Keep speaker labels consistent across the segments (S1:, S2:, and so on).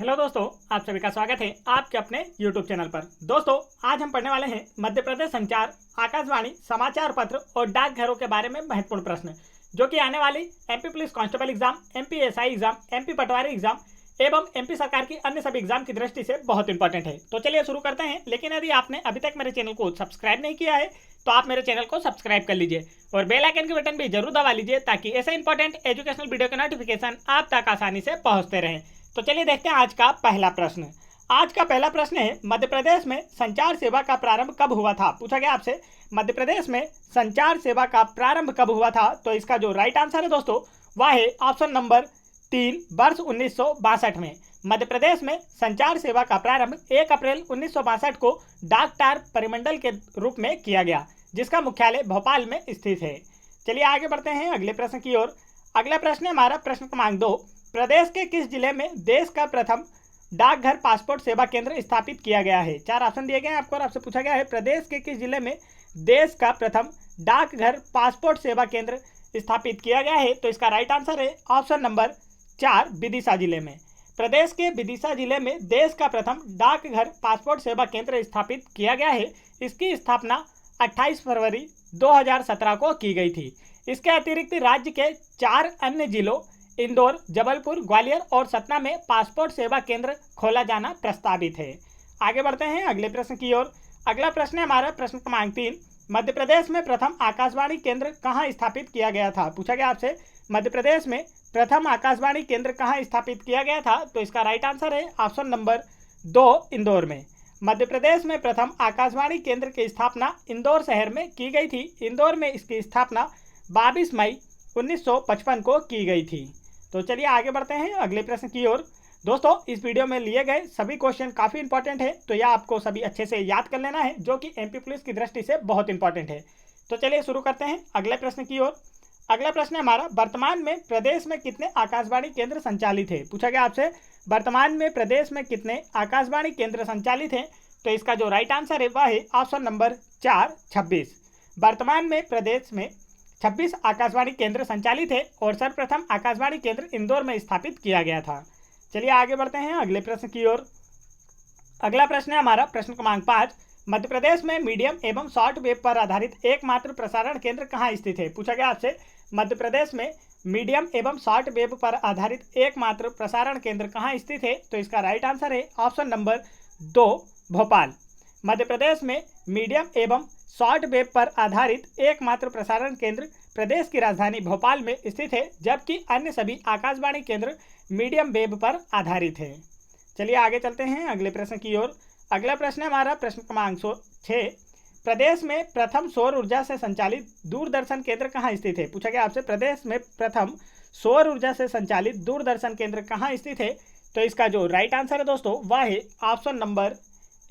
S1: Hello दोस्तों, आप सभी का स्वागत है आपके अपने YouTube चैनल पर। दोस्तों, आज हम पढ़ने वाले हैं मध्य प्रदेश संचार, आकाशवाणी, समाचार पत्र और डाकघरों के बारे में महत्वपूर्ण प्रश्न जो कि आने वाली MP police constable exam, MP SI exam, MP patwari exam एवं एमपी सरकार की अन्य सभी एग्जाम की दृष्टि से बहुत इंपॉर्टेंट है। तो चलिए शुरू करते हैं। लेकिन यदि आपने अभी तक मेरे चैनल को सब्सक्राइब नहीं किया है तो आप मेरे चैनल को सब्सक्राइब कर लीजिए और बेल आइकन के बटन भी जरूर दबा लीजिए ताकि ऐसे इंपॉर्टेंट एजुकेशनल वीडियो के नोटिफिकेशन आप तक आसानी से पहुंचते रहें। तो चलिए देखते हैं आज का पहला प्रश्न। आज का पहला प्रश्न है, मध्य प्रदेश में संचार सेवा का प्रारंभ कब हुआ था? पूछा गया आपसे मध्य प्रदेश में संचार सेवा का प्रारंभ कब हुआ था। तो इसका जो राइट आंसर है दोस्तों वह है ऑप्शन नंबर 3, वर्ष 1962 में। मध्य प्रदेश में संचार सेवा का प्रारंभ 1 अप्रैल 1962 को डाकटार परिमंडल के रूप में किया गया, जिसका मुख्यालय भोपाल में स्थित है। चलिए आगे बढ़ते हैं अगले प्रश्न की ओर। अगला प्रश्न है हमारा प्रश्न क्रमांक 2। प्रदेश के किस जिले में देश का प्रथम डाकघर पासपोर्ट सेवा केंद्र स्थापित किया गया है? 4 ऑप्शन दिए गए हैं आपको और आपसे पूछा गया है प्रदेश के किस जिले में देश का प्रथम डाकघर पासपोर्ट सेवा केंद्र स्थापित किया गया है। तो इसका राइट आंसर है ऑप्शन नंबर 4, विदिशा जिले में। प्रदेश के विदिशा जिले में देश का प्रथम डाकघर पासपोर्ट सेवा केंद्र स्थापित किया गया है। इसकी स्थापना 28 फरवरी 2017 को की गई थी। इसके अतिरिक्त राज्य के 4 अन्य जिलों इंदौर, जबलपुर, ग्वालियर और सतना में पासपोर्ट सेवा केंद्र खोला जाना प्रस्तावित है। आगे बढ़ते हैं अगले प्रश्न की ओर। अगला प्रश्न है हमारा प्रश्न क्रमांक 3। मध्य प्रदेश में प्रथम आकाशवाणी केंद्र कहाँ स्थापित किया गया था? पूछा गया आपसे मध्य प्रदेश में प्रथम आकाशवाणी केंद्र कहाँ स्थापित किया गया था। तो इसका राइट आंसर है ऑप्शन नंबर 2, इंदौर में। मध्य प्रदेश में प्रथम आकाशवाणी केंद्र की स्थापना इंदौर शहर में की गई थी। इंदौर में इसकी स्थापना 22 मई 1955 को की गई थी। तो चलिए आगे बढ़ते हैं अगले प्रश्न की ओर। दोस्तों, इस वीडियो में लिए गए सभी क्वेश्चन काफ़ी इंपॉर्टेंट है, तो यह आपको सभी अच्छे से याद कर लेना है, जो कि एमपी पुलिस की दृष्टि से बहुत इंपॉर्टेंट है। तो चलिए शुरू करते हैं अगले प्रश्न की ओर। अगला प्रश्न है हमारा, वर्तमान में प्रदेश में कितने आकाशवाणी केंद्र संचालित है? पूछा गया आपसे वर्तमान में प्रदेश में कितने आकाशवाणी केंद्र संचालित हैं। तो इसका जो राइट आंसर है वह है ऑप्शन नंबर 4, 26। वर्तमान में प्रदेश में 26 आकाशवाणी केंद्र संचालित है और सर्वप्रथम आकाशवाणी केंद्र इंदौर में स्थापित किया गया था। चलिए आगे बढ़ते हैं अगले प्रश्न की ओर। अगला प्रश्न है हमारा प्रश्न क्रमांक 5। मध्य प्रदेश में मीडियम एवं शॉर्ट वेब पर आधारित एकमात्र प्रसारण केंद्र कहाँ स्थित है? पूछा गया आपसे मध्य प्रदेश में मीडियम एवं शॉर्ट वेब पर आधारित एकमात्र प्रसारण केंद्र कहाँ स्थित है। तो इसका राइट आंसर है ऑप्शन नंबर 2, भोपाल। मध्य प्रदेश में मीडियम एवं शॉर्ट वेब पर आधारित एकमात्र प्रसारण केंद्र प्रदेश की राजधानी भोपाल में स्थित है, जबकि अन्य सभी आकाशवाणी केंद्र मीडियम वेब पर आधारित है। चलिए आगे चलते हैं अगले प्रश्न की ओर। अगला प्रश्न है हमारा प्रश्न क्रमांक 6। प्रदेश में प्रथम सौर ऊर्जा से संचालित दूरदर्शन केंद्र कहाँ स्थित है? पूछा गया आपसे प्रदेश में प्रथम सौर ऊर्जा से संचालित दूरदर्शन केंद्र कहाँ स्थित है। तो इसका जो राइट आंसर है दोस्तों वह है ऑप्शन नंबर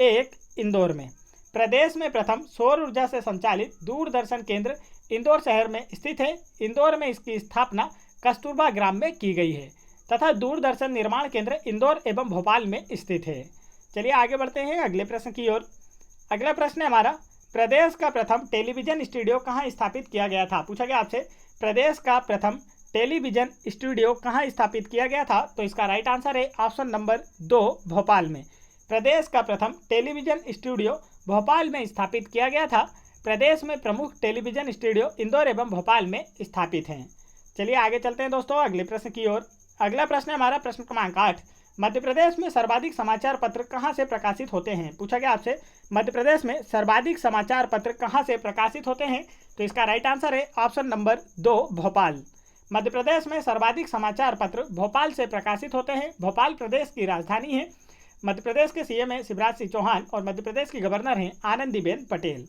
S1: 1, इंदौर में। प्रदेश में प्रथम सौर ऊर्जा से संचालित दूरदर्शन केंद्र इंदौर शहर में स्थित है। इंदौर में इसकी स्थापना कस्तूरबा ग्राम में की गई है तथा दूरदर्शन निर्माण केंद्र इंदौर एवं भोपाल में स्थित है। चलिए आगे बढ़ते हैं अगले प्रश्न की ओर। अगला प्रश्न है हमारा, प्रदेश का प्रथम टेलीविजन स्टूडियो कहाँ स्थापित किया गया था? पूछा गया आपसे प्रदेश का प्रथम टेलीविजन स्टूडियो कहाँ स्थापित किया गया था। तो इसका राइट आंसर है ऑप्शन नंबर 2, भोपाल में। प्रदेश का प्रथम टेलीविजन स्टूडियो भोपाल में स्थापित किया गया था। प्रदेश में प्रमुख टेलीविजन स्टूडियो इंदौर एवं भोपाल में स्थापित हैं। चलिए आगे चलते हैं दोस्तों अगले प्रश्न की ओर। अगला प्रश्न है हमारा प्रश्न क्रमांक 8। मध्य प्रदेश में सर्वाधिक समाचार पत्र कहाँ से प्रकाशित होते हैं? पूछा गया आपसे मध्य प्रदेश में सर्वाधिक समाचार पत्र कहाँ से प्रकाशित होते हैं। तो इसका राइट आंसर है ऑप्शन नंबर 2, भोपाल। मध्य प्रदेश में सर्वाधिक समाचार पत्र भोपाल से प्रकाशित होते हैं। भोपाल प्रदेश की राजधानी है। मध्य प्रदेश के सीएम हैं शिवराज सिंह चौहान और मध्य प्रदेश की गवर्नर हैं आनंदीबेन पटेल।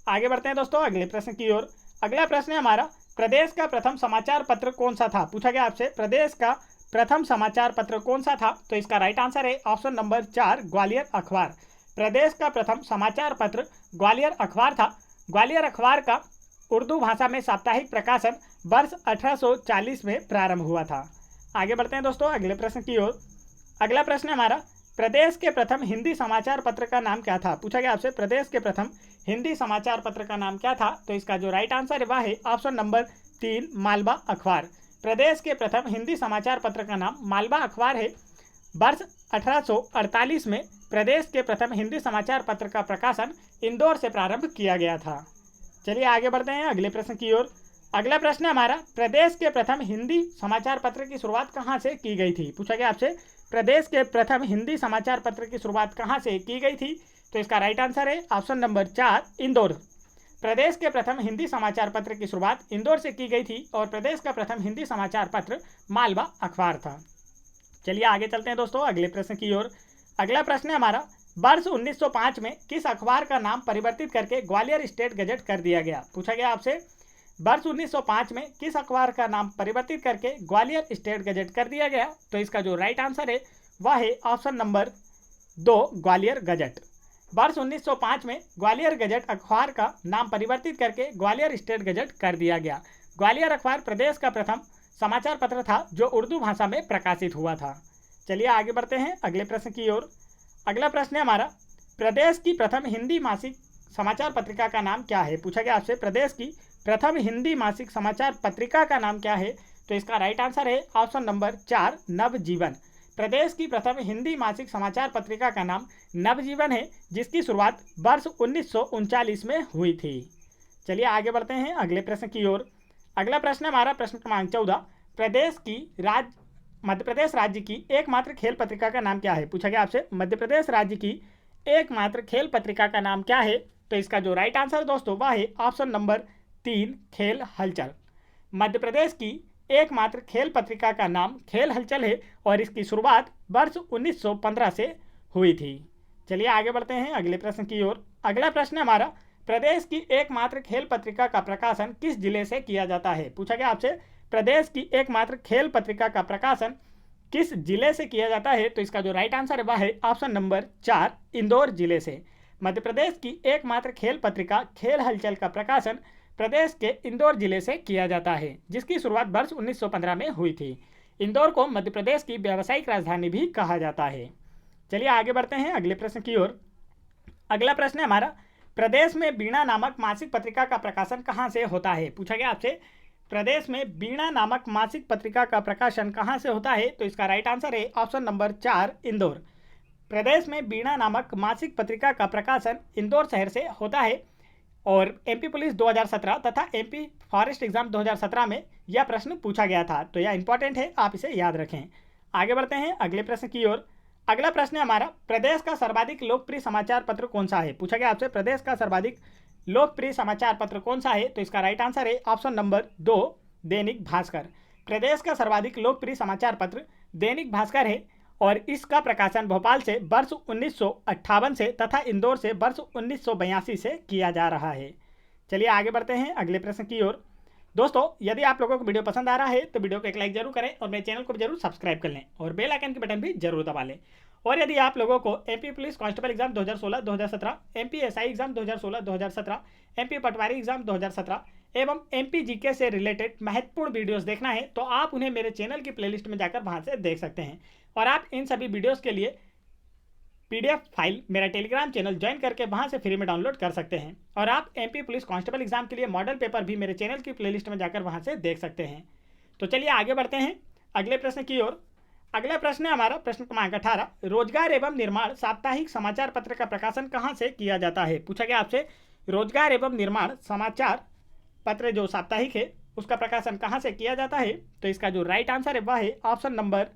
S1: आगे बढ़ते हैं दोस्तों अगले प्रश्न की ओर। अगला प्रश्न है हमारा, प्रदेश का प्रथम समाचार पत्र कौन सा था? पूछा गया आपसे प्रदेश का प्रथम समाचार पत्र कौन सा था। तो इसका राइट आंसर है ऑप्शन नंबर 4, ग्वालियर अखबार। प्रदेश का प्रथम समाचार पत्र ग्वालियर अखबार था। ग्वालियर अखबार का उर्दू भाषा में साप्ताहिक प्रकाशन वर्ष 1840 में प्रारंभ हुआ था। आगे बढ़ते हैं दोस्तों अगले प्रश्न की ओर। अगला प्रश्न है हमारा, प्रदेश के प्रथम हिंदी समाचार पत्र का नाम क्या था? पूछा गया आपसे प्रदेश के प्रथम हिंदी समाचार पत्र का नाम क्या था। तो इसका जो राइट आंसर है वह है ऑप्शन नंबर 3, मालवा अखबार। प्रदेश के प्रथम हिंदी समाचार पत्र का नाम मालवा अखबार है। वर्ष 1848 में प्रदेश के प्रथम हिंदी समाचार पत्र का प्रकाशन इंदौर से प्रारंभ किया गया था। चलिए आगे बढ़ते हैं अगले प्रश्न की ओर। अगला प्रश्न हमारा, प्रदेश के प्रथम हिंदी समाचार पत्र की शुरुआत कहाँ से की गई थी? पूछा गया आपसे, प्रदेश के प्रथम हिंदी समाचार पत्र की शुरुआत कहाँ से की गई थी? तो इसका राइट आंसर है ऑप्शन नंबर 4, इंदौर। प्रदेश के प्रथम हिंदी समाचार पत्र की शुरुआत इंदौर से की गई थी और प्रदेश का प्रथम हिंदी समाचार पत्र मालवा अखबार था। चलिए आगे चलते हैं दोस्तों अगले प्रश्न की ओर। अगला प्रश्न है हमारा, वर्ष 1905 में किस अखबार का नाम परिवर्तित करके ग्वालियर स्टेट गजट कर दिया गया? पूछा गया आपसे, वर्ष 1905 में किस अखबार का नाम परिवर्तित करके ग्वालियर स्टेट गजट कर दिया गया? तो इसका जो राइट आंसर है वह है ऑप्शन नंबर 2, ग्वालियर गजट। वर्ष 1905 में ग्वालियर गजट अखबार का नाम परिवर्तित करके ग्वालियर स्टेट गजट कर दिया गया। ग्वालियर अखबार प्रदेश का प्रथम समाचार पत्र था जो उर्दू भाषा में प्रकाशित हुआ था। चलिए आगे बढ़ते हैं अगले प्रश्न की ओर। अगला प्रश्न है हमारा, प्रदेश की प्रथम हिंदी मासिक समाचार पत्रिका का नाम क्या है? पूछा गया आपसे, प्रदेश की प्रथम हिंदी मासिक समाचार पत्रिका का नाम क्या है? तो इसका राइट आंसर है ऑप्शन नंबर 4, नवजीवन। प्रदेश की प्रथम हिंदी मासिक समाचार पत्रिका का नाम नवजीवन है, जिसकी शुरुआत वर्ष 1939 में हुई थी। चलिए आगे बढ़ते हैं अगले प्रश्न की ओर। अगला प्रश्न हमारा प्रश्न क्रमांक 14, मध्य प्रदेश राज्य की एकमात्र खेल पत्रिका का नाम क्या है? पूछा गया आपसे, मध्य प्रदेश राज्य की एकमात्र खेल पत्रिका का नाम क्या है? तो इसका जो राइट आंसर दोस्तों वह है ऑप्शन नंबर 3, खेल हलचल। मध्य प्रदेश की एकमात्र खेल पत्रिका का नाम खेल हलचल है और इसकी शुरुआत वर्ष 1915 से हुई थी। चलिए आगे बढ़ते हैं अगले प्रश्न की ओर। अगला प्रश्न हमारा, प्रदेश की एकमात्र खेल पत्रिका का प्रकाशन किस जिले से किया जाता है? पूछा गया आपसे, प्रदेश की एकमात्र खेल पत्रिका का प्रकाशन किस जिले से किया जाता है? तो इसका जो राइट आंसर है वह है ऑप्शन नंबर 4, इंदौर जिले से। मध्य प्रदेश की एकमात्र खेल पत्रिका खेल हलचल का प्रकाशन प्रदेश के इंदौर जिले से किया जाता है, जिसकी शुरुआत वर्ष 1915 में हुई थी। इंदौर को मध्य प्रदेश की व्यावसायिक राजधानी भी कहा जाता है। चलिए आगे बढ़ते हैं अगले प्रश्न की ओर। अगला प्रश्न है हमारा, प्रदेश में वीणा नामक मासिक पत्रिका का प्रकाशन कहाँ से होता है? पूछा गया आपसे, प्रदेश में वीणा नामक मासिक पत्रिका का प्रकाशन कहाँ से होता है? तो इसका राइट आंसर है ऑप्शन नंबर 4, इंदौर। प्रदेश में वीणा नामक मासिक पत्रिका का प्रकाशन इंदौर शहर से होता है और एमपी पुलिस 2017 तथा एमपी फॉरेस्ट एग्जाम 2017 में यह प्रश्न पूछा गया था, तो यह इंपॉर्टेंट है, आप इसे याद रखें। आगे बढ़ते हैं अगले प्रश्न की ओर। अगला प्रश्न है हमारा, प्रदेश का सर्वाधिक लोकप्रिय समाचार पत्र कौन सा है? पूछा गया आपसे, प्रदेश का सर्वाधिक लोकप्रिय समाचार पत्र कौन सा है? तो इसका राइट आंसर है ऑप्शन नंबर 2, दैनिक भास्कर। प्रदेश का सर्वाधिक लोकप्रिय समाचार पत्र दैनिक भास्कर है और इसका प्रकाशन भोपाल से वर्ष 1958 से तथा इंदौर से वर्ष 1982 से किया जा रहा है। चलिए आगे बढ़ते हैं अगले प्रश्न की ओर। दोस्तों, यदि आप लोगों को वीडियो पसंद आ रहा है तो वीडियो को एक लाइक जरूर करें और मेरे चैनल को भी जरूर सब्सक्राइब कर लें और बेल आइकन के बटन भी जरूर दबा लें। और यदि आप लोगों को MP police constable exam 2016-2017, MP SI exam 2016-2017, MP patwari exam 2017 एवं एमपी जीके से रिलेटेड महत्वपूर्ण वीडियोस देखना है तो आप उन्हें मेरे चैनल की प्लेलिस्ट में जाकर वहां से देख सकते हैं। और आप इन सभी वीडियोस के लिए पीडीएफ फाइल मेरा टेलीग्राम चैनल ज्वाइन करके वहां से फ्री में डाउनलोड कर सकते हैं। और आप एमपी पुलिस कांस्टेबल एग्जाम के लिए मॉडल पेपर भी मेरे चैनल की प्लेलिस्ट में जाकर वहां से देख सकते हैं। तो चलिए आगे बढ़ते हैं अगले प्रश्न की ओर। अगला प्रश्न है हमारा प्रश्न क्रमांक 18, रोजगार एवं निर्माण साप्ताहिक समाचार पत्र का प्रकाशन कहाँ से किया जाता है? पूछा गया आपसे, रोजगार एवं निर्माण समाचार पत्र जो साप्ताहिक है उसका प्रकाशन कहाँ से किया जाता है? तो इसका जो राइट आंसर है वह है ऑप्शन नंबर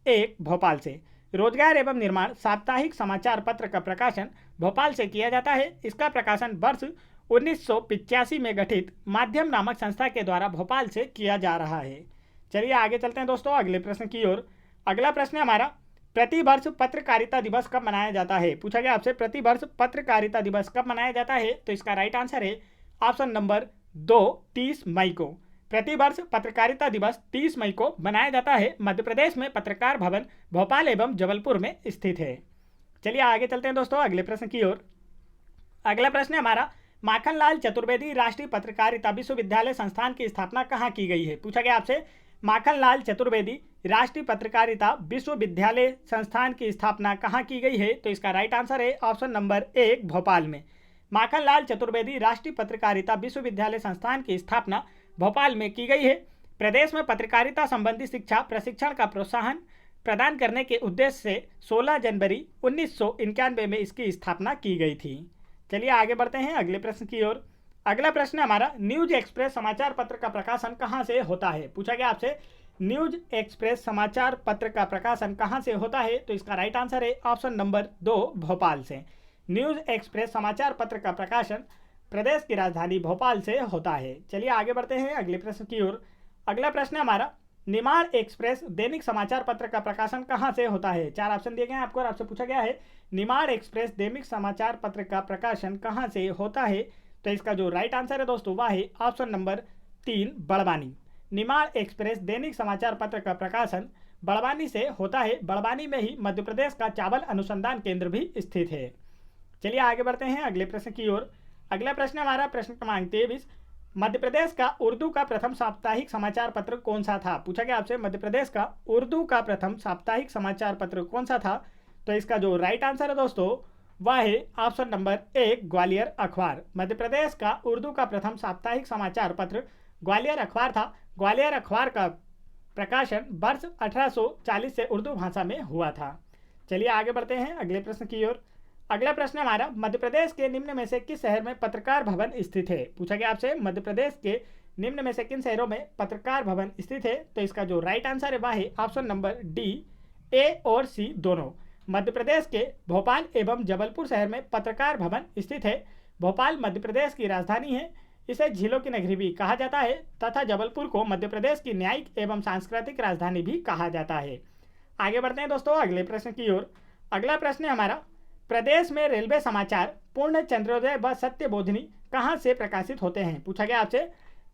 S1: 1, भोपाल से। रोजगार एवं निर्माण साप्ताहिक समाचार पत्र का प्रकाशन भोपाल से किया जाता है। इसका प्रकाशन वर्ष 1985 में गठित माध्यम नामक संस्था के द्वारा भोपाल से किया जा रहा है। चलिए आगे चलते हैं दोस्तों अगले प्रश्न की ओर। अगला प्रश्न है हमारा, प्रतिवर्ष पत्रकारिता दिवस कब मनाया जाता है? पूछा गया आपसे, प्रतिवर्ष पत्रकारिता दिवस कब मनाया जाता है? तो इसका राइट आंसर है ऑप्शन नंबर 2, 30 मई को। प्रतिवर्ष पत्रकारिता दिवस 30 मई को मनाया जाता है। मध्य प्रदेश में पत्रकार भवन भोपाल एवं जबलपुर में स्थित है। चलिए आगे चलते हैं दोस्तों अगले प्रश्न की ओर। अगला प्रश्न है हमारा, माखनलाल चतुर्वेदी राष्ट्रीय पत्रकारिता विश्वविद्यालय संस्थान की स्थापना कहाँ की गई है? पूछा गया आपसे, माखनलाल चतुर्वेदी राष्ट्रीय पत्रकारिता विश्वविद्यालय संस्थान की स्थापना कहाँ की गई है? तो इसका राइट आंसर है ऑप्शन नंबर 1, भोपाल में। माखनलाल चतुर्वेदी राष्ट्रीय पत्रकारिता विश्वविद्यालय संस्थान की स्थापना भोपाल में की गई है। प्रदेश में पत्रकारिता संबंधी शिक्षा प्रशिक्षण का प्रोत्साहन प्रदान करने के उद्देश्य से 16 जनवरी 1991 में इसकी स्थापना की गई थी। चलिए आगे बढ़ते हैं अगले प्रश्न की ओर। अगला प्रश्न हमारा, न्यूज एक्सप्रेस समाचार पत्र का प्रकाशन कहाँ से होता है? पूछा गया आपसे न्यूज एक्सप्रेस समाचार पत्र का प्रकाशन कहाँ से होता है? तो इसका राइट आंसर है ऑप्शन नंबर 2, भोपाल से। न्यूज एक्सप्रेस समाचार पत्र का प्रकाशन प्रदेश की राजधानी भोपाल से होता है। चलिए आगे बढ़ते हैं अगले प्रश्न की ओर। अगला प्रश्न हमारा, निमाड़ एक्सप्रेस दैनिक समाचार पत्र का प्रकाशन कहाँ से होता है? 4 ऑप्शन दिए गए हैं आपको और आपसे पूछा गया है निमाड़ एक्सप्रेस दैनिक समाचार पत्र का प्रकाशन कहाँ से होता है? तो इसका जो राइट आंसर है दोस्तों वह है option number 3, Barwani. Nimar express दैनिक समाचार पत्र का प्रकाशन बड़वानी से होता है। बड़वानी में ही मध्य प्रदेश का चावल अनुसंधान केंद्र भी स्थित है। चलिए आगे बढ़ते हैं अगले प्रश्न की ओर। अगला प्रश्न हमारा प्रश्न क्रमांक 23, मध्य प्रदेश का उर्दू का प्रथम साप्ताहिक समाचार पत्र कौन सा था? पूछा गया आपसे मध्य प्रदेश का उर्दू का प्रथम साप्ताहिक समाचार पत्र कौन सा था? तो इसका जो राइट आंसर है दोस्तों वह है ऑप्शन नंबर 1, ग्वालियर अखबार। मध्य प्रदेश का उर्दू का प्रथम साप्ताहिक समाचार पत्र ग्वालियर अखबार था। ग्वालियर अखबार का प्रकाशन वर्ष 1840 से उर्दू भाषा में हुआ था। चलिए आगे बढ़ते हैं अगले प्रश्न की ओर। अगला प्रश्न हमारा, मध्य प्रदेश के निम्न में से किस शहर में पत्रकार भवन स्थित है? पूछा गया आपसे मध्य प्रदेश के निम्न में से किन शहरों में पत्रकार भवन स्थित है? तो इसका जो राइट आंसर है वह है ऑप्शन नंबर डी, ए और सी दोनों। मध्य प्रदेश के भोपाल एवं जबलपुर शहर में पत्रकार भवन स्थित है। भोपाल मध्य प्रदेश की राजधानी है, इसे झीलों की नगरी भी कहा जाता है तथा जबलपुर को मध्य प्रदेश की न्यायिक एवं सांस्कृतिक राजधानी भी कहा जाता है। आगे बढ़ते हैं दोस्तों अगले प्रश्न की ओर। अगला प्रश्न है हमारा, प्रदेश में रेलवे समाचार पूर्ण चंद्रोदय व सत्यबोधिनी कहाँ से प्रकाशित होते हैं? पूछा गया आपसे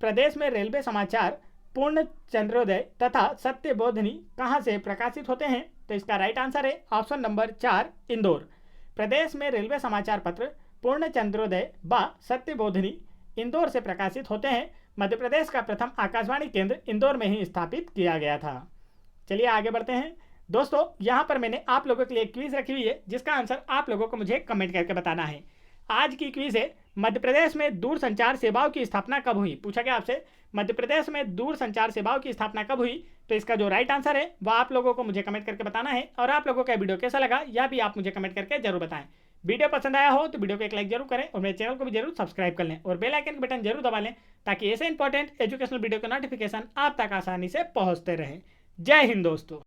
S1: प्रदेश में रेलवे समाचार पूर्ण चंद्रोदय तथा सत्यबोधिनी कहाँ से प्रकाशित होते हैं? तो इसका राइट आंसर है ऑप्शन नंबर 4, इंदौर। प्रदेश में रेलवे समाचार पत्र पूर्ण चंद्रोदय व सत्यबोधिनी इंदौर से प्रकाशित होते हैं। मध्य प्रदेश का प्रथम आकाशवाणी केंद्र इंदौर में ही स्थापित किया गया था। चलिए आगे बढ़ते हैं दोस्तों। यहाँ पर मैंने आप लोगों के लिए क्विज रखी हुई है जिसका आंसर आप लोगों को मुझे कमेंट करके बताना है। आज की क्विज है, मध्य प्रदेश में दूरसंचार सेवाओं की स्थापना कब हुई? पूछा गया आपसे मध्य प्रदेश में दूरसंचार सेवाओं की स्थापना कब हुई? तो इसका जो राइट आंसर है वह आप लोगों को मुझे कमेंट करके बताना है। और आप लोगों का वीडियो कैसा लगा यह भी आप मुझे कमेंट करके जरूर बताएं। वीडियो पसंद आया हो तो वीडियो को एक लाइक जरूर करें और मेरे चैनल को भी जरूर सब्सक्राइब कर लें और बेल आइकन बटन जरूर दबा लें ताकि ऐसे इंपॉर्टेंट एजुकेशनल वीडियो के नोटिफिकेशन आप तक आसानी से पहुंचते रहें। जय हिंद दोस्तों।